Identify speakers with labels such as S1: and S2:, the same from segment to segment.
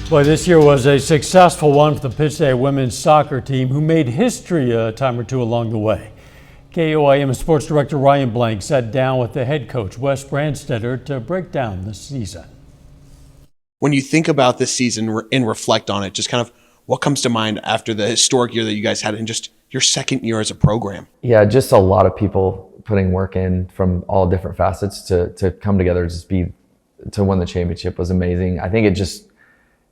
S1: Boy, this year was a successful one for the Pittsay women's soccer team, who made history a time or two along the way. KOIM Sports Director Ryan Blank sat down with the head coach, Wes Branstetter, to break down the season.
S2: When you think about this season and reflect on it, just kind of what comes to mind after the historic year that you guys had in just your second year as a program?
S3: Yeah, just a lot of people putting work in from all different facets to come together, to win the championship was amazing. I think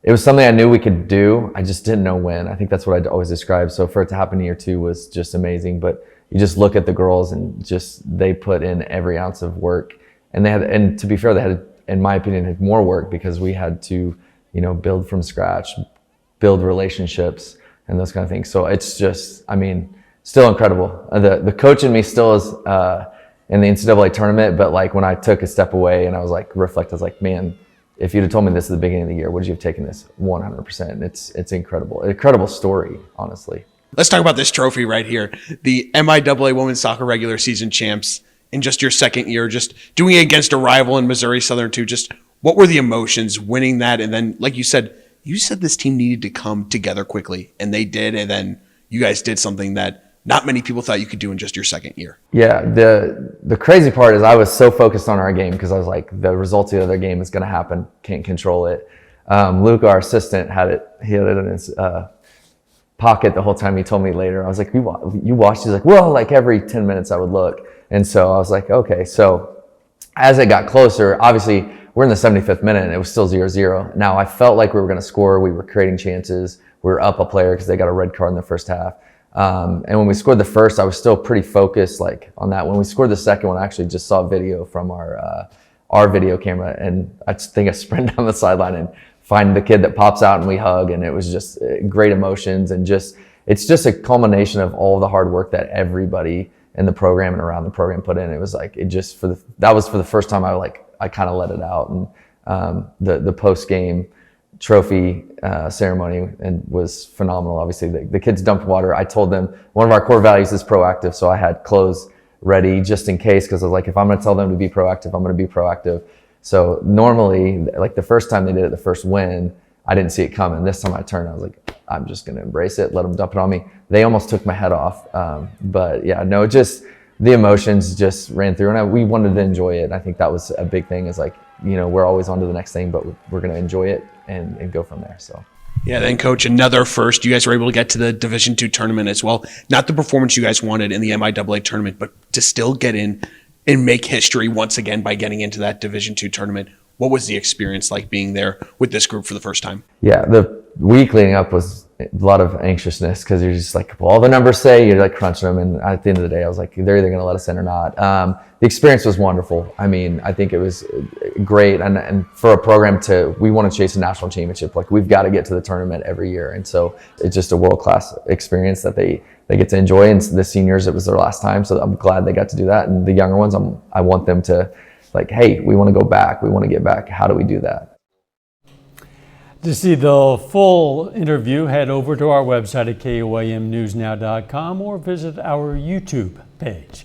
S3: it was something I knew we could do. I just didn't know when. I think that's what I'd always describe. So for it to happen in year two was just amazing. But you just look at the girls and they put in every ounce of work. And to be fair, they had, in my opinion, had more work because we had to, build from scratch, build relationships and those kind of things. So it's just, still incredible. The coach in me still is in the NCAA tournament, but like when I took a step away and I was like, I was like, man, if you'd have told me this at the beginning of the year, would you have taken this? 100%. It's incredible. An incredible story, honestly.
S2: Let's talk about this trophy right here. The MIAA Women's Soccer Regular Season Champs in just your second year, just doing it against a rival in Missouri Southern too. Just what were the emotions winning that? And then, like you said this team needed to come together quickly, and they did. And then you guys did something that not many people thought you could do in just your second year. Yeah,
S3: the crazy part is I was so focused on our game because I was like, the results of the other game is going to happen, can't control it. Luke, our assistant, he had it in his pocket the whole time. He told me later, I was like, you watched? He's like, well, like every 10 minutes I would look. And so I was like, okay. So as it got closer, obviously we're in the 75th minute and it was still 0-0. Now I felt like we were going to score. We were creating chances. We were up a player because they got a red card in the first half. And when we scored the first, I was still pretty focused on that. When we scored the second one, I actually just saw video from our video camera, and I think I sprint down the sideline and find the kid that pops out and we hug, and it was just great emotions, and it's just a culmination of all the hard work that everybody in the program and around the program put in. It was like that was for the first time I kind of let it out, and the post game trophy ceremony and was phenomenal. Obviously the kids dumped water. I told them one of our core values is proactive, so I had clothes ready just in case, because I was like, if I'm going to tell them to be proactive, I'm going to be proactive. So normally, like the first time they did it, the first win, I didn't see it coming. This time I turned, I was like, I'm just going to embrace it, let them dump it on me. They almost took my head off, but yeah, no, just the emotions just ran through, and we wanted to enjoy it. I think that was a big thing, is like, we're always on to the next thing, but we're going to enjoy it and go from there. So
S2: yeah, then Coach, another first. You guys were able to get to the Division II tournament as well. Not the performance you guys wanted in the MIAA tournament, but to still get in and make history once again by getting into that Division II tournament. What was the experience like being there with this group for the first time? Yeah,
S3: the week leading up was a lot of anxiousness, because you're just like, well, all the numbers say, you're like crunching them, and at the end of the day I was like, they're either going to let us in or not. The experience was wonderful. I think it was great, and for a program we want to chase a national championship, like we've got to get to the tournament every year, and so it's just a world-class experience that they get to enjoy. And the seniors, it was their last time, so I'm glad they got to do that, and the younger ones, I want them to, like, hey, we want to go back, we want to get back, how do we do that?
S1: To see the full interview, head over to our website at koimnewsnow.com or visit our YouTube page.